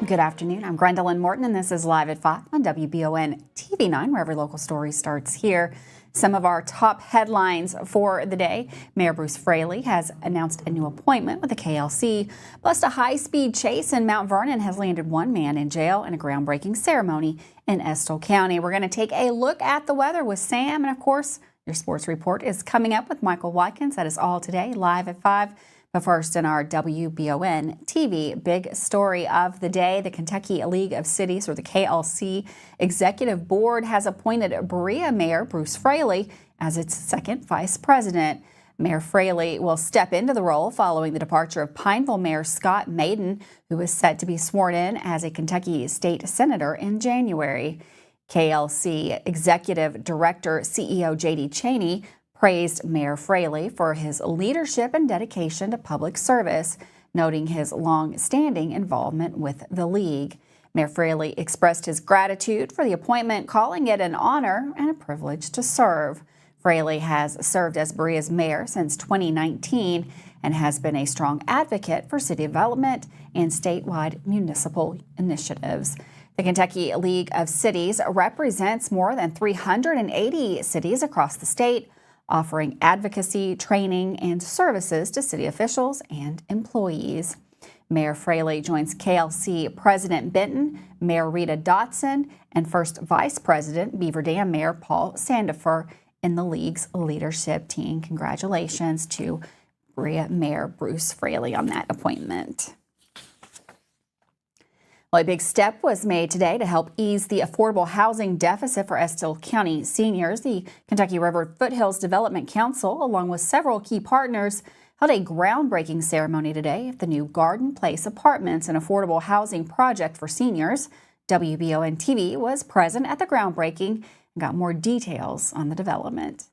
Good afternoon. I'm Gwendolyn Morton, and this is Live at 5 on WBON TV 9, where every local story starts here. Some of our top headlines for the day. Mayor Bruce Fraley has announced a new appointment with the KLC. Plus, a high-speed chase in Mount Vernon has landed one man in jail in a groundbreaking ceremony in Estill County. We're going to take a look at the weather with Sam. And, of course, your sports report is coming up with Michael Watkins. That is all today, Live at 5. But first, in our WBON TV big story of the day, the Kentucky League of Cities, or the KLC Executive Board, has appointed Berea Mayor Bruce Fraley as its second vice president. Mayor Fraley will step into the role following the departure of Pineville Mayor Scott Maiden, who is set to be sworn in as a Kentucky state senator in January. KLC Executive Director CEO J.D. Cheney praised Mayor Fraley for his leadership and dedication to public service, noting his long-standing involvement with the league. Mayor Fraley expressed his gratitude for the appointment, calling it an honor and a privilege to serve. Fraley has served as Berea's mayor since 2019 and has been a strong advocate for city development and statewide municipal initiatives. The Kentucky League of Cities represents more than 380 cities across the state, offering advocacy, training, and services to city officials and employees. Mayor Fraley joins KLC President Benton, Mayor Rita Dotson, and First Vice President Beaver Dam Mayor Paul Sandifer in the league's leadership team. Congratulations to Berea Mayor Bruce Fraley on that appointment. Well, a big step was made today to help ease the affordable housing deficit for Estill County seniors. The Kentucky River Foothills Development Council, along with several key partners, held a groundbreaking ceremony today at the new Garden Place Apartments, an affordable housing project for seniors. WBON TV was present at the groundbreaking and got more details on the development.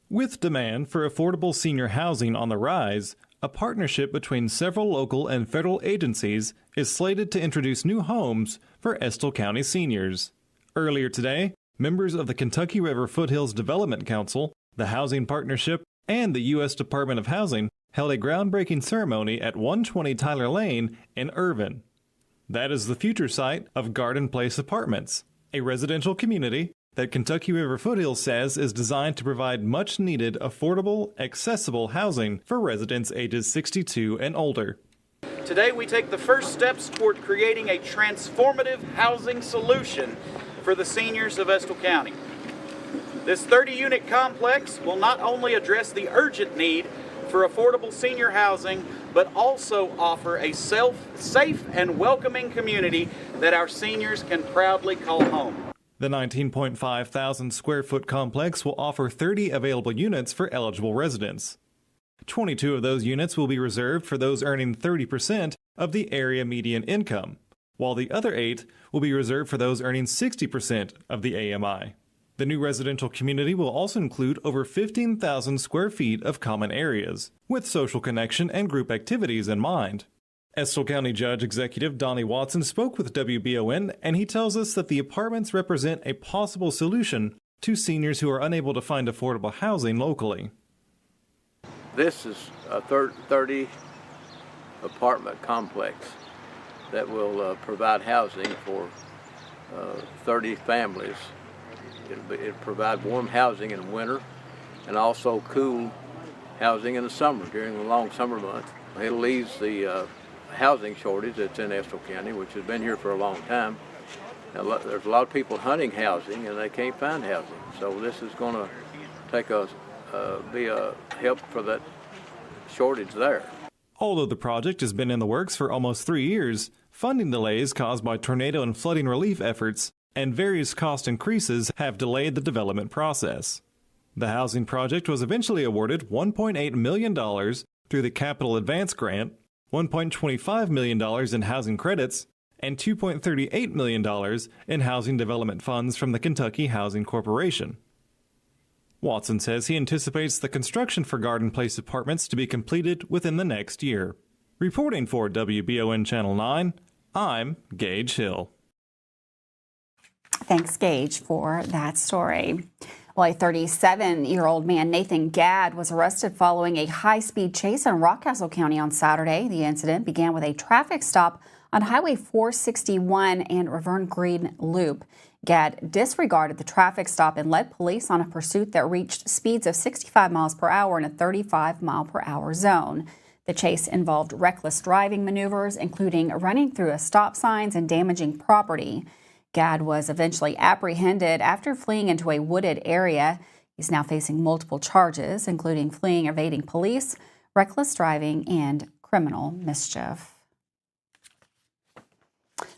With demand for affordable senior housing on the rise, a partnership between several local and federal agencies is slated to introduce new homes for Estill County seniors. Earlier today, members of the Kentucky River Foothills Development Council, the Housing Partnership, and the U.S. Department of Housing held a groundbreaking ceremony at 120 Tyler Lane in Irvin. That is the future site of Garden Place Apartments, a residential community that Kentucky River Foothills says is designed to provide much-needed, affordable, accessible housing for residents ages 62 and older. Today we take the first steps toward creating a transformative housing solution for the seniors of Estill County. This 30-unit complex will not only address the urgent need for affordable senior housing, but also offer a safe and welcoming community that our seniors can proudly call home. The 19.5 thousand square foot complex will offer 30 available units for eligible residents. 22 of those units will be reserved for those earning 30% of the area median income, while the other 8 will be reserved for those earning 60% of the AMI. The new residential community will also include over 15,000 square feet of common areas, with social connection and group activities in mind. Estill County Judge Executive Donnie Watson spoke with WBON, and he tells us that the apartments represent a possible solution to seniors who are unable to find affordable housing locally. This is a 30 apartment complex that will provide housing for 30 families. It'll provide warm housing in the winter and also cool housing in the summer during the long summer months. It'll ease the housing shortage that's in Estill County, which has been here for a long time. There's a lot of people hunting housing and they can't find housing. So this is going to be a help for that shortage there. Although the project has been in the works for almost 3 years, funding delays caused by tornado and flooding relief efforts and various cost increases have delayed the development process. The housing project was eventually awarded $1.8 million through the Capital Advance Grant, $1.25 million in housing credits, and $2.38 million in housing development funds from the Kentucky Housing Corporation. Watson says he anticipates the construction for Garden Place Apartments to be completed within the next year. Reporting for WBON Channel 9, I'm Gage Hill. Thanks, Gage, for that story. Well, a 37-year-old man, Nathan Gadd, was arrested following a high-speed chase in Rockcastle County on Saturday. The incident began with a traffic stop On Highway 461 and Vernon Green Loop, GAD disregarded the traffic stop and led police on a pursuit that reached speeds of 65 miles per hour in a 35 mile per hour zone. The chase involved reckless driving maneuvers, including running through a stop signs and damaging property. GAD was eventually apprehended after fleeing into a wooded area. He's now facing multiple charges, including fleeing, evading police, reckless driving, and criminal mischief.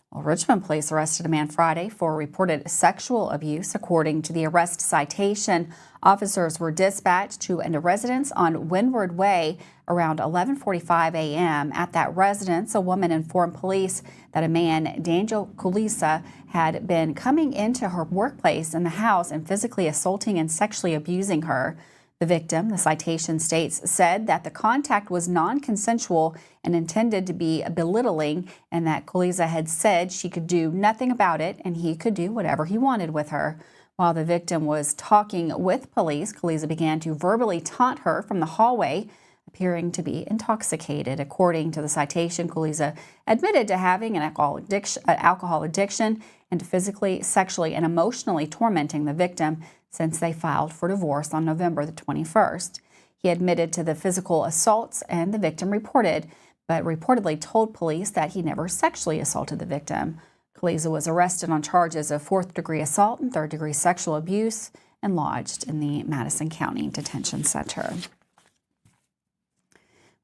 Well, Richmond police arrested a man Friday for reported sexual abuse. According to the arrest citation, officers were dispatched to a residence on Windward Way around 11:45 a.m. At that residence, a woman informed police that a man, Daniel Kulisa, had been coming into her workplace in the house and physically assaulting and sexually abusing her. The victim, the citation states, said that the contact was non-consensual and intended to be belittling, and that Kulisa had said she could do nothing about it and he could do whatever he wanted with her. While the victim was talking with police, Kulisa began to verbally taunt her from the hallway, appearing to be intoxicated. According to the citation, Kulisa admitted to having an alcohol addiction and to physically, sexually, and emotionally tormenting the victim since they filed for divorce on November the 21st. He admitted to the physical assaults, and the victim reportedly told police that he never sexually assaulted the victim. Kulisa was arrested on charges of 4th-degree assault and 3rd-degree sexual abuse and lodged in the Madison County Detention Center.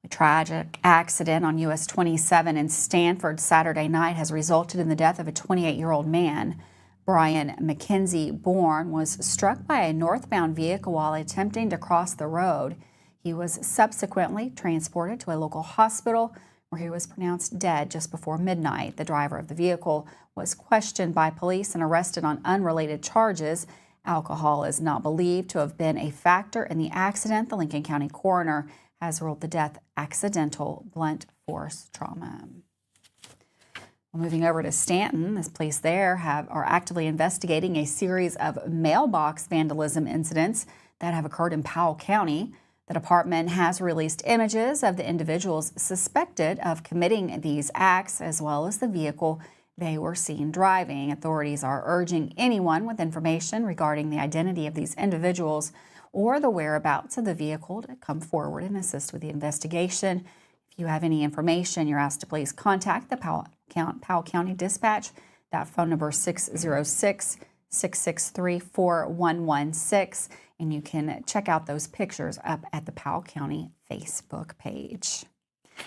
A tragic accident on US 27 in Stanford Saturday night has resulted in the death of a 28-year-old man. Brian McKenzie Bourne was struck by a northbound vehicle while attempting to cross the road. He was subsequently transported to a local hospital where he was pronounced dead just before midnight. The driver of the vehicle was questioned by police and arrested on unrelated charges. Alcohol is not believed to have been a factor in the accident. The Lincoln County coroner has ruled the death accidental blunt force trauma. Moving over to Stanton, this police there are actively investigating a series of mailbox vandalism incidents that have occurred in Powell County. The department has released images of the individuals suspected of committing these acts, as well as the vehicle they were seen driving. Authorities are urging anyone with information regarding the identity of these individuals or the whereabouts of the vehicle to come forward and assist with the investigation. If you have any information, you're asked to please contact the Powell County Dispatch. That phone number is 606-663-4116, and you can check out those pictures up at the Powell County Facebook page.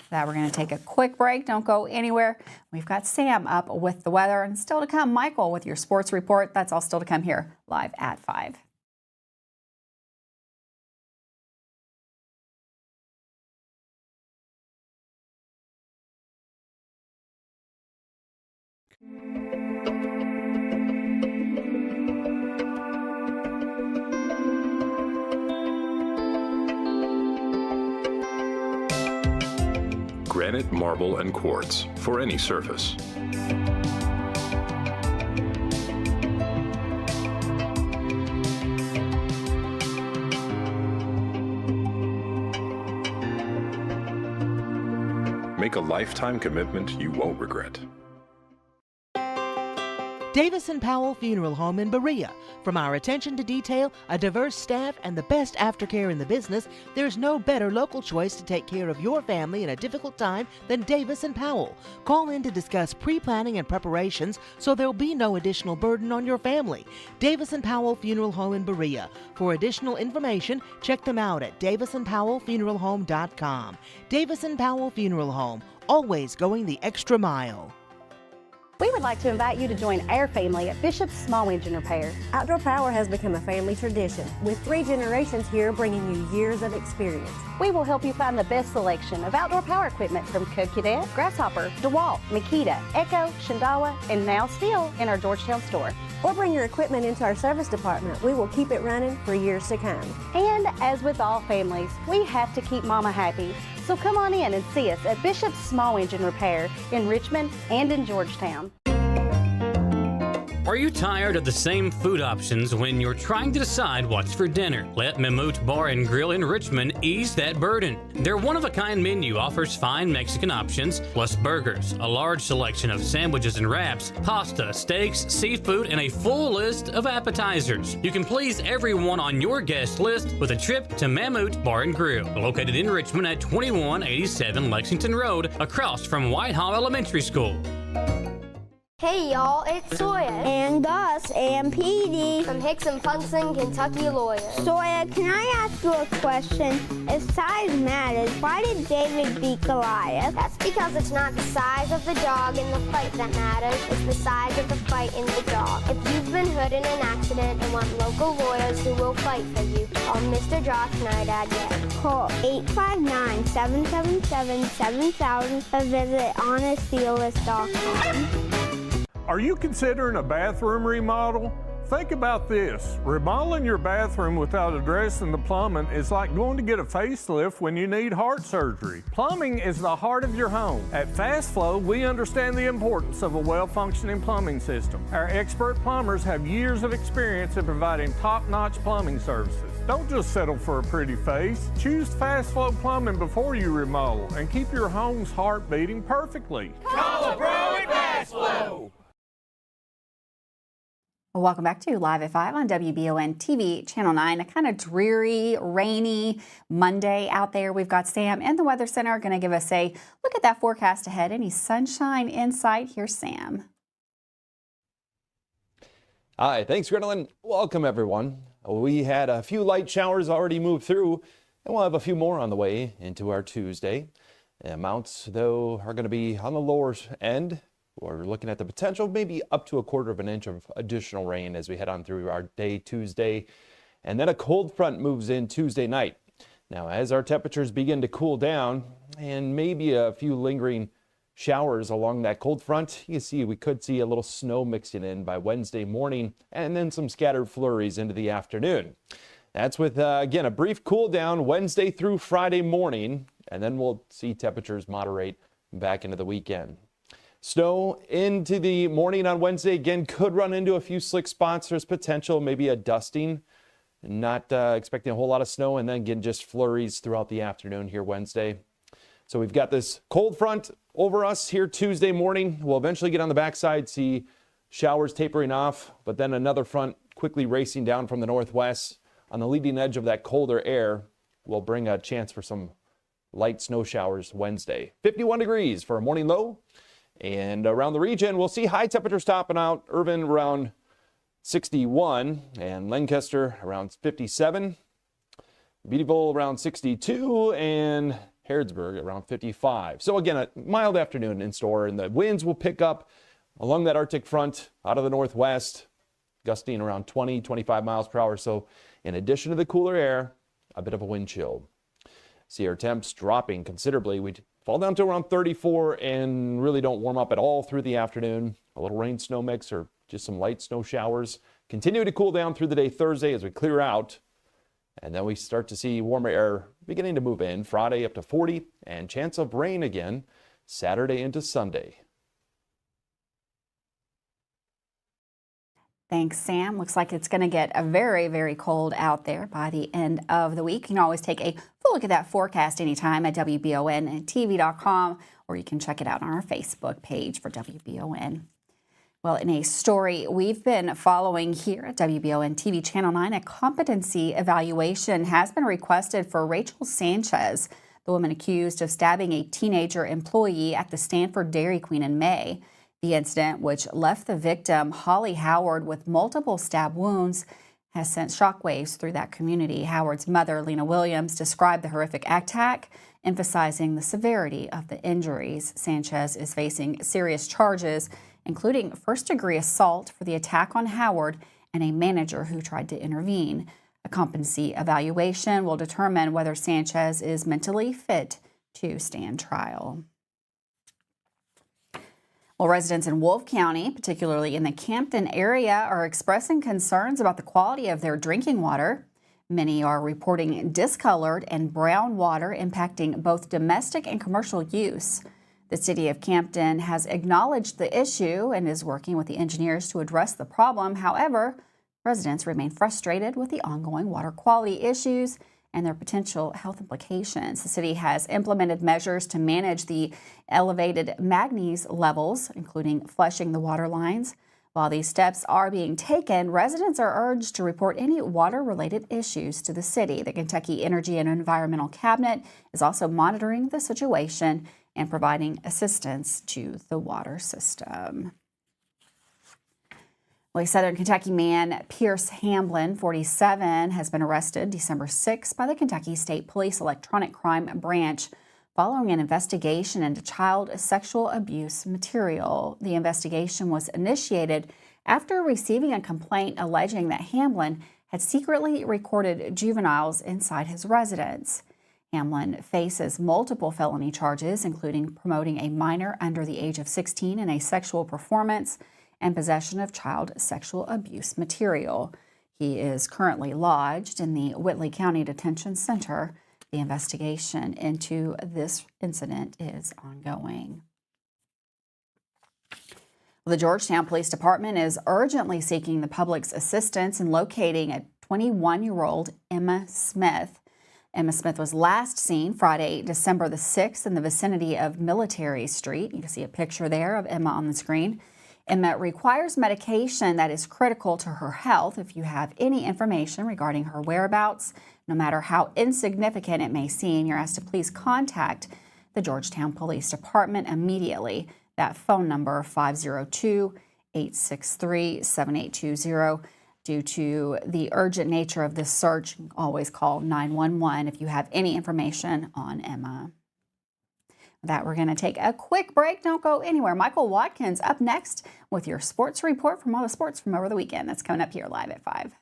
We're going to take a quick break. Don't go anywhere. We've got Sam up with the weather, and still to come, Michael with your sports report. That's all still to come here live at 5. Granite, marble, and quartz for any surface. Make a lifetime commitment you won't regret. Davis & Powell Funeral Home in Berea. From our attention to detail, a diverse staff, and the best aftercare in the business, there's no better local choice to take care of your family in a difficult time than Davis & Powell. Call in to discuss pre-planning and preparations so there'll be no additional burden on your family. Davis & Powell Funeral Home in Berea. For additional information, check them out at davisandpowellfuneralhome.com. Davis & Powell Funeral Home, always going the extra mile. We would like to invite you to join our family at Bishop's Small Engine Repair. Outdoor Power has become a family tradition, with 3 generations here bringing you years of experience. We will help you find the best selection of outdoor power equipment from Co-Cadet, Grasshopper, DeWalt, Makita, Echo, Shindawa, and now still in our Georgetown store. Or bring your equipment into our service department. We will keep it running for years to come. And as with all families, we have to keep Mama happy. So come on in and see us at Bishop's Small Engine Repair in Richmond and in Georgetown. Are you tired of the same food options when you're trying to decide what's for dinner? Let Mamoot Bar and Grill in Richmond ease that burden. Their one-of-a-kind menu offers fine Mexican options, plus burgers, a large selection of sandwiches and wraps, pasta, steaks, seafood, and a full list of appetizers. You can please everyone on your guest list with a trip to Mamoot Bar and Grill, located in Richmond at 2187 Lexington Road, across from Whitehall Elementary School. Hey y'all, it's Sawyer. And Gus and Petey. From Hickson Punson, Kentucky Lawyers. Sawyer, can I ask you a question? If size matters, why did David beat Goliath? That's because it's not the size of the dog in the fight that matters, it's the size of the fight in the dog. If you've been hurt in an accident and want local lawyers who will fight for you, call Mr. Josh Nerdad again. Call 859-777-7000 or visit honestdealers.com. Are you considering a bathroom remodel? Think about this. Remodeling your bathroom without addressing the plumbing is like going to get a facelift when you need heart surgery. Plumbing is the heart of your home. At Fast Flow, we understand the importance of a well-functioning plumbing system. Our expert plumbers have years of experience in providing top-notch plumbing services. Don't just settle for a pretty face. Choose Fast Flow Plumbing before you remodel and keep your home's heart beating perfectly. Call a pro at Fast Flow! Welcome back to Live at 5 on WBON TV Channel 9. A kind of dreary, rainy Monday out there. We've got Sam and the Weather Center going to give us a look at that forecast ahead. Any sunshine in sight? Here's Sam. Hi, thanks, Gwendolyn. Welcome, everyone. We had a few light showers already move through, and we'll have a few more on the way into our Tuesday. The amounts, though, are going to be on the lower end. We're looking at the potential maybe up to 1/4 inch of additional rain as we head on through our day Tuesday. And then a cold front moves in Tuesday night. Now, as our temperatures begin to cool down and maybe a few lingering showers along that cold front, you can see we could see a little snow mixing in by Wednesday morning and then some scattered flurries into the afternoon. That's with, again, a brief cool down Wednesday through Friday morning, and then we'll see temperatures moderate back into the weekend. Snow into the morning on Wednesday, again, could run into a few slick spots. There's potential, maybe a dusting. Not expecting a whole lot of snow, and then again, just flurries throughout the afternoon here Wednesday. So we've got this cold front over us here Tuesday morning. We'll eventually get on the backside, see showers tapering off, but then another front quickly racing down from the northwest on the leading edge of that colder air will bring a chance for some light snow showers Wednesday. 51 degrees for a morning low. And around the region, we'll see high temperatures topping out. Irvine around 61 and Lancaster around 57. Beattyville around 62 and Harrodsburg around 55. So again, a mild afternoon in store, and the winds will pick up along that Arctic front out of the northwest, gusting around 20, 25 miles per hour. So in addition to the cooler air, a bit of a wind chill. See our temps dropping considerably. We'd fall down to around 34 and really don't warm up at all through the afternoon. A little rain snow mix or just some light snow showers. Continue to cool down through the day Thursday as we clear out. And then we start to see warmer air beginning to move in. Friday up to 40 and chance of rain again Saturday into Sunday. Thanks, Sam. Looks like it's going to get very, very cold out there by the end of the week. You can always take a full look at that forecast anytime at WBONTV.com, or you can check it out on our Facebook page for WBON. Well, in a story we've been following here at WBON TV Channel 9, a competency evaluation has been requested for Rachel Sanchez, the woman accused of stabbing a teenager employee at the Stanford Dairy Queen in May. The incident, which left the victim, Holly Howard, with multiple stab wounds, has sent shockwaves through that community. Howard's mother, Lena Williams, described the horrific attack, emphasizing the severity of the injuries. Sanchez is facing serious charges, including first-degree assault for the attack on Howard and a manager who tried to intervene. A competency evaluation will determine whether Sanchez is mentally fit to stand trial. Well, residents in Wolfe County, particularly in the Campton area, are expressing concerns about the quality of their drinking water. Many are reporting discolored and brown water impacting both domestic and commercial use. The city of Campton has acknowledged the issue and is working with the engineers to address the problem. However, residents remain frustrated with the ongoing water quality issues and their potential health implications. The city has implemented measures to manage the elevated manganese levels, including flushing the water lines. While these steps are being taken, residents are urged to report any water-related issues to the city. The Kentucky Energy and Environmental Cabinet is also monitoring the situation and providing assistance to the water system. A Southern Kentucky man, Pierce Hamblin, 47, has been arrested December 6 by the Kentucky State Police Electronic Crime Branch following an investigation into child sexual abuse material. The investigation was initiated after receiving a complaint alleging that Hamblin had secretly recorded juveniles inside his residence. Hamblin faces multiple felony charges, including promoting a minor under the age of 16 in a sexual performance and possession of child sexual abuse material. He is currently lodged in the Whitley County Detention Center. The investigation into this incident is ongoing. The Georgetown Police Department is urgently seeking the public's assistance in locating a 21-year-old Emma Smith. Emma Smith was last seen Friday, December the 6th in the vicinity of Military Street. You can see a picture there of Emma on the screen. Emma requires medication that is critical to her health. If you have any information regarding her whereabouts, no matter how insignificant it may seem, you're asked to please contact the Georgetown Police Department immediately. That phone number, 502-863-7820. Due to the urgent nature of this search, always call 911 if you have any information on Emma. With that, we're going to take a quick break. Don't go anywhere. Michael Watkins up next with your sports report from all the sports from over the weekend. That's coming up here live at 5.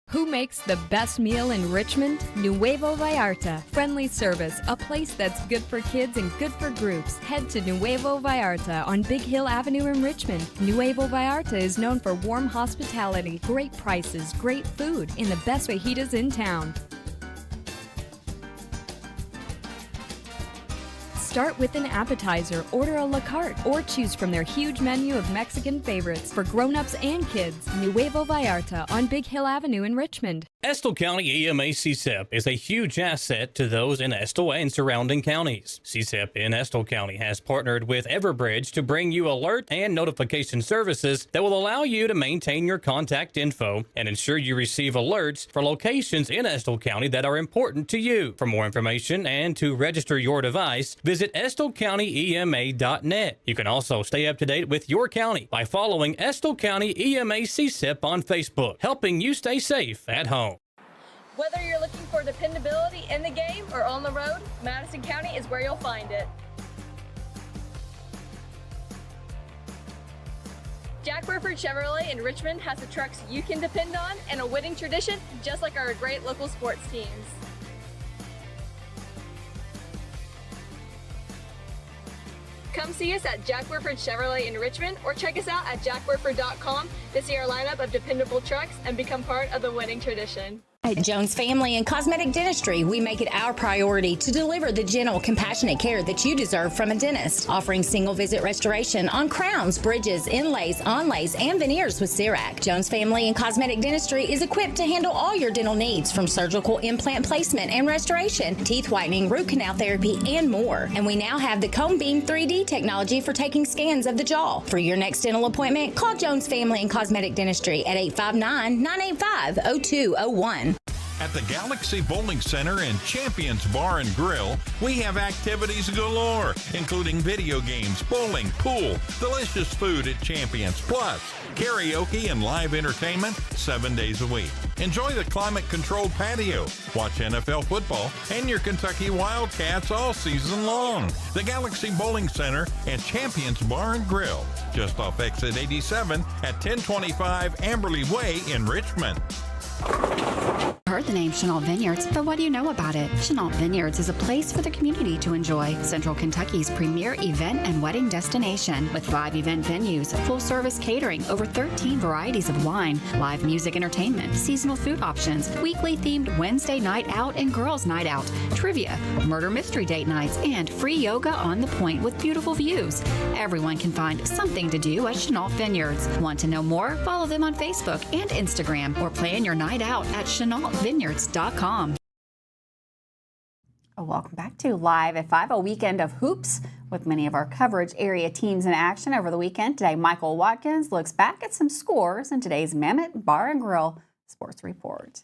Who makes the best meal in Richmond? Nuevo Vallarta. Friendly service, a place that's good for kids and good for groups. Head to Nuevo Vallarta on Big Hill Avenue in Richmond. Nuevo Vallarta is known for warm hospitality, great prices, great food, and the best fajitas in town. Start with an appetizer, order a la carte, or choose from their huge menu of Mexican favorites for grown-ups and kids. Nuevo Vallarta on Big Hill Avenue in Richmond. Estill County EMA CSEP is a huge asset to those in Estill and surrounding counties. CSEP in Estill County has partnered with Everbridge to bring you alert and notification services that will allow you to maintain your contact info and ensure you receive alerts for locations in Estill County that are important to you. For more information and to register your device, visit EstillCountyEMA.net. You can also stay up to date with your county by following Estill County EMA CSEP on Facebook, helping you stay safe at home. Whether you're looking for dependability in the game or on the road, Madison County is where you'll find it. Jack Burford Chevrolet in Richmond has the trucks you can depend on and a winning tradition, just like our great local sports teams. Come see us at Jack Burford Chevrolet in Richmond or check us out at jackburford.com to see our lineup of dependable trucks and become part of the winning tradition. At Jones Family and Cosmetic Dentistry, we make it our priority to deliver the gentle, compassionate care that you deserve from a dentist. Offering single-visit restoration on crowns, bridges, inlays, onlays, and veneers with CERAC. Jones Family and Cosmetic Dentistry is equipped to handle all your dental needs, from surgical implant placement and restoration, teeth whitening, root canal therapy, and more. And we now have the Cone Beam 3D technology for taking scans of the jaw. For your next dental appointment, call Jones Family and Cosmetic Dentistry at 859-985-0201. At the Galaxy Bowling Center and Champions Bar and Grill, we have activities galore, including video games, bowling, pool, delicious food at Champions, plus karaoke and live entertainment 7 days a week. Enjoy the climate-controlled patio, watch NFL football, and your Kentucky Wildcats all season long. The Galaxy Bowling Center and Champions Bar and Grill, just off exit 87 at 1025 Amberley Way in Richmond. heard the name Chenault Vineyards, but what do you know about it? Chenault Vineyards is a place for the community to enjoy. Central Kentucky's premier event and wedding destination with 5 event venues, full-service catering, over 13 varieties of wine, live music entertainment, seasonal food options, weekly themed Wednesday night out and girls night out, trivia, murder mystery date nights, and free yoga on the point with beautiful views. Everyone can find something to do at Chenault Vineyards. Want to know more? Follow them on Facebook and Instagram or plan your night out at ChenaultVineyards.com. Welcome back to Live at 5, a weekend of hoops with many of our coverage area teams in action over the weekend. Today, Michael Watkins looks back at some scores in today's Mammoth Bar and Grill Sports Report.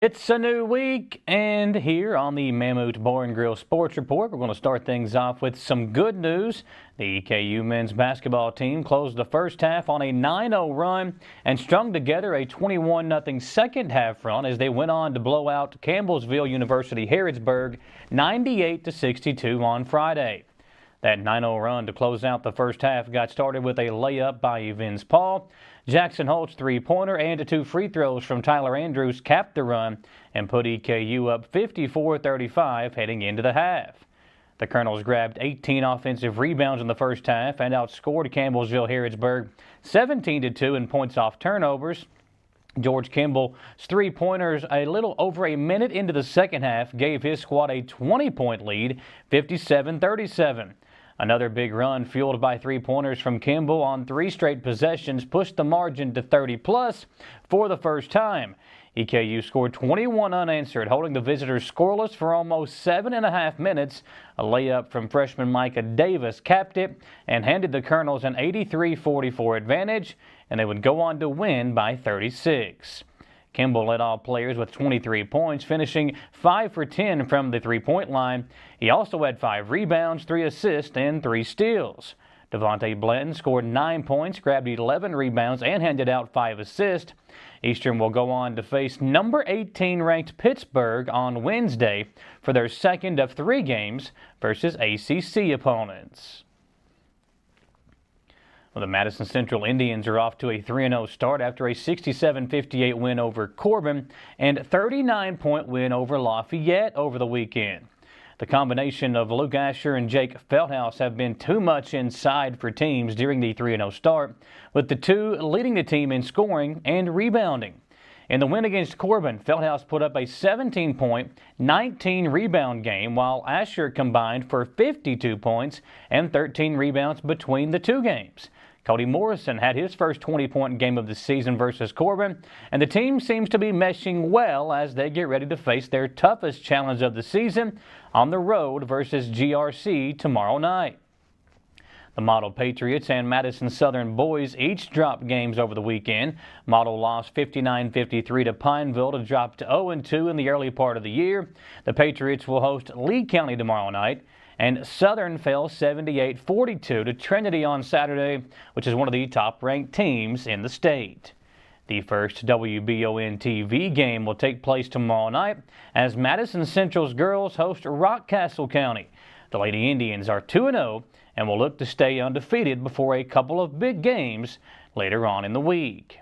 It's a new week, and here on the Mammoth Bar and Grill Sports Report, we're going to start things off with some good news. The EKU men's basketball team closed the first half on a 9-0 run and strung together a 21-0 second half run as they went on to blow out Campbellsville University Harrodsburg 98-62 on Friday. That 9-0 run to close out the first half got started with a layup by Vince Paul. Jackson Holt's three-pointer and 2 free throws from Tyler Andrews capped the run and put EKU up 54-35 heading into the half. The Colonels grabbed 18 offensive rebounds in the first half and outscored Campbellsville Harrodsburg 17-2 in points off turnovers. George Kimball's three-pointers a little over a minute into the second half gave his squad a 20-point lead, 57-37. Another big run fueled by three-pointers from Kimball on 3 straight possessions pushed the margin to 30-plus for the first time. EKU scored 21 unanswered, holding the visitors scoreless for almost 7.5 minutes. A layup from freshman Micah Davis capped it and handed the Colonels an 83-44 advantage, and they would go on to win by 36. Kimball led all players with 23 points, finishing 5 for 10 from the three-point line. He also had 5 rebounds, 3 assists, and 3 steals. Devontae Blanton scored 9 points, grabbed 11 rebounds, and handed out 5 assists. Eastern will go on to face number 18 ranked Pittsburgh on Wednesday for their second of 3 games versus ACC opponents. Well, the Madison Central Indians are off to a 3-0 start after a 67-58 win over Corbin and 39-point win over Lafayette over the weekend. The combination of Luke Asher and Jake Feldhaus have been too much inside for teams during the 3-0 start, with the two leading the team in scoring and rebounding. In the win against Corbin, Feldhaus put up a 17-point, 19-rebound game, while Asher combined for 52 points and 13 rebounds between the two games. Cody Morrison had his first 20-point game of the season versus Corbin, and the team seems to be meshing well as they get ready to face their toughest challenge of the season on the road versus GRC tomorrow night. The Model Patriots and Madison Southern boys each dropped games over the weekend. Model lost 59-53 to Pineville to drop to 0-2 in the early part of the year. The Patriots will host Lee County tomorrow night. And Southern fell 78-42 to Trinity on Saturday, which is one of the top-ranked teams in the state. The first WBON TV game will take place tomorrow night as Madison Central's girls host Rockcastle County. The Lady Indians are 2-0 and will look to stay undefeated before a couple of big games later on in the week.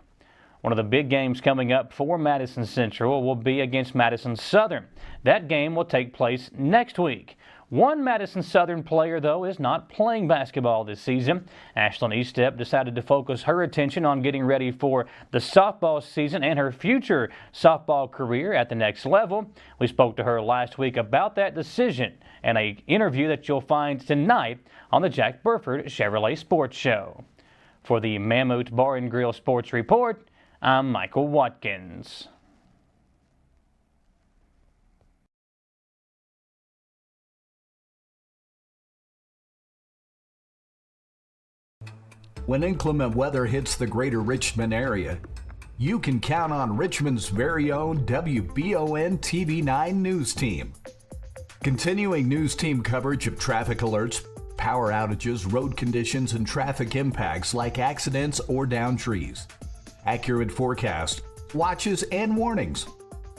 One of the big games coming up for Madison Central will be against Madison Southern. That game will take place next week. One Madison Southern player, though, is not playing basketball this season. Ashlyn Eastep decided to focus her attention on getting ready for the softball season and her future softball career at the next level. We spoke to her last week about that decision in an interview that you'll find tonight on the Jack Burford Chevrolet Sports Show. For the Mammoth Bar and Grill Sports Report, I'm Michael Watkins. When inclement weather hits the greater Richmond area, you can count on Richmond's very own WBON TV9 news team. Continuing news team coverage of traffic alerts, power outages, road conditions, and traffic impacts like accidents or downed trees. Accurate forecast, watches and warnings,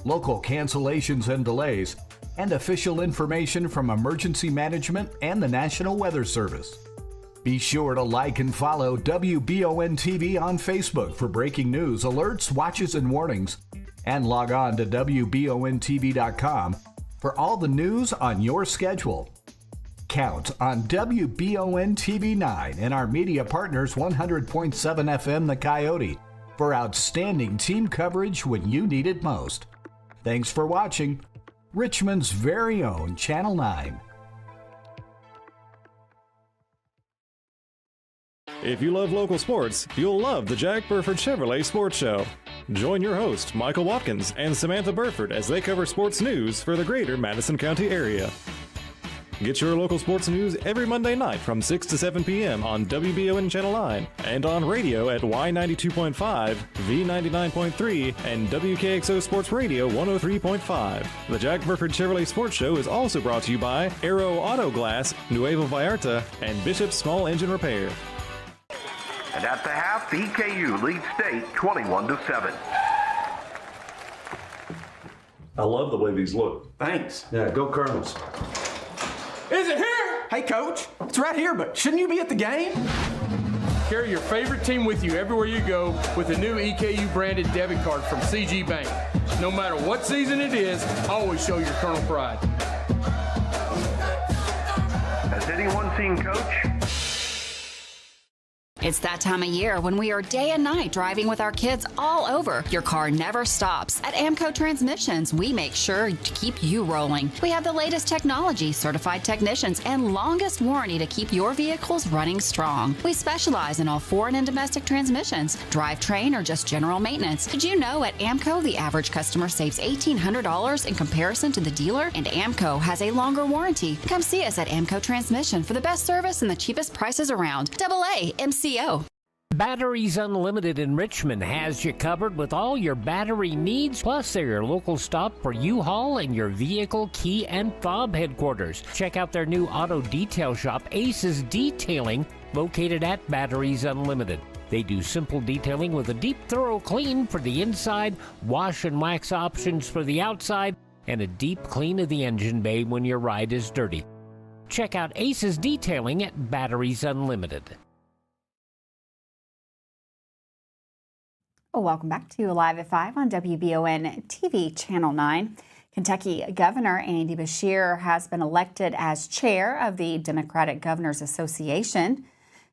local cancellations and delays, and official information from emergency management and the National Weather Service. Be sure to like and follow WBON TV on Facebook for breaking news, alerts, watches, and warnings. And log on to WBONTV.com for all the news on your schedule. Count on WBON TV 9 and our media partners 100.7 FM The Coyote for outstanding team coverage when you need it most. Thanks for watching Richmond's very own Channel 9. If you love local sports, you'll love the Jack Burford Chevrolet Sports Show. Join your host, Michael Watkins, and Samantha Burford as they cover sports news for the greater Madison County area. Get your local sports news every Monday night from 6 to 7 p.m. on WBON Channel 9 and on radio at Y92.5, V99.3, and WKXO Sports Radio 103.5. The Jack Burford Chevrolet Sports Show is also brought to you by Aero Auto Glass, Nuevo Vallarta, and Bishop's Small Engine Repair. And at the half, the EKU leads state 21-7. I love the way these look. Thanks. Yeah, go Colonels. Is it here? Hey, Coach. It's right here, but shouldn't you be at the game? Carry your favorite team with you everywhere you go with a new EKU branded debit card from CG Bank. No matter what season it is, always show your Colonel pride. Has anyone seen Coach? It's that time of year when we are day and night driving with our kids all over. Your car never stops. At AMCO Transmissions, we make sure to keep you rolling. We have the latest technology, certified technicians, and longest warranty to keep your vehicles running strong. We specialize in all foreign and domestic transmissions, drivetrain, or just general maintenance. Did you know at AMCO the average customer saves $1,800 in comparison to the dealer? And AMCO has a longer warranty. Come see us at AMCO Transmission for the best service and the cheapest prices around. AA MCO. Batteries Unlimited in Richmond has you covered with all your battery needs, plus they're your local stop for U-Haul and your vehicle key and fob headquarters. Check out their new auto detail shop, Aces Detailing, located at Batteries Unlimited. They do simple detailing with a deep, thorough clean for the inside, wash and wax options for the outside, and a deep clean of the engine bay when your ride is dirty. Check out Aces Detailing at Batteries Unlimited. Welcome back to Live at 5 on WBON TV Channel 9. Kentucky Governor Andy Beshear has been elected as chair of the Democratic Governors Association.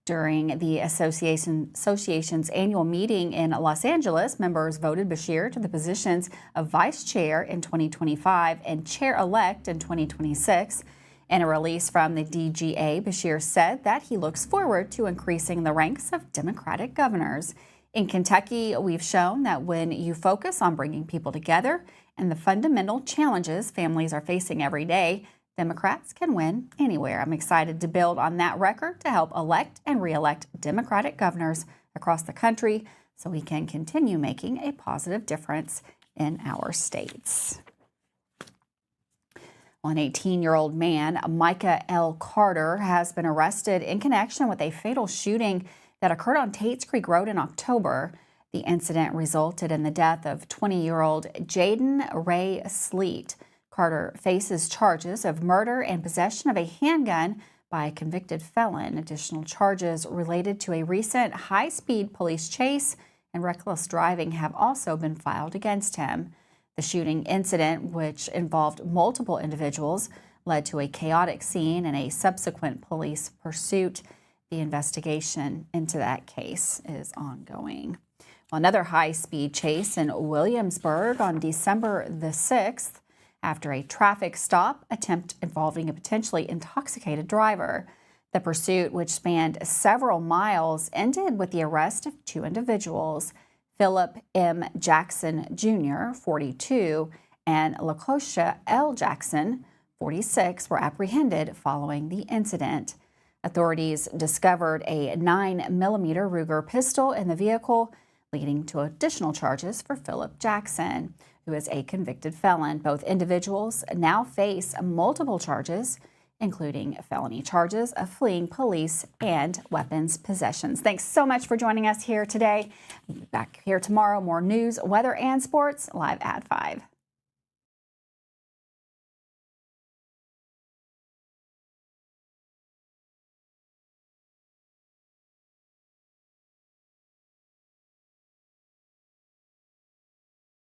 During the association's annual meeting in Los Angeles, members voted Beshear to the positions of vice chair in 2025 and chair-elect in 2026. In a release from the DGA, Beshear said that he looks forward to increasing the ranks of Democratic governors. In Kentucky, we've shown that when you focus on bringing people together and the fundamental challenges families are facing every day, Democrats can win anywhere. I'm excited to build on that record to help elect and re-elect Democratic governors across the country so we can continue making a positive difference in our states. An 18-year-old man, Micah L. Carter, has been arrested in connection with a fatal shooting that occurred on Tates Creek Road in October. The incident resulted in the death of 20-year-old Jaden Ray Sleet. Carter faces charges of murder and possession of a handgun by a convicted felon. Additional charges related to a recent high-speed police chase and reckless driving have also been filed against him. The shooting incident, which involved multiple individuals, led to a chaotic scene and a subsequent police pursuit. The investigation into that case is ongoing. Well, another high-speed chase in Williamsburg on December the 6th after a traffic stop attempt involving a potentially intoxicated driver. The pursuit, which spanned several miles, ended with the arrest of two individuals. Philip M. Jackson Jr., 42, and LaKosha L. Jackson, 46, were apprehended following the incident. Authorities discovered a 9mm Ruger pistol in the vehicle, leading to additional charges for Philip Jackson, who is a convicted felon. Both individuals now face multiple charges, including felony charges of fleeing police and weapons possessions. Thanks so much for joining us here today. Back here tomorrow, more news, weather, and sports live at 5.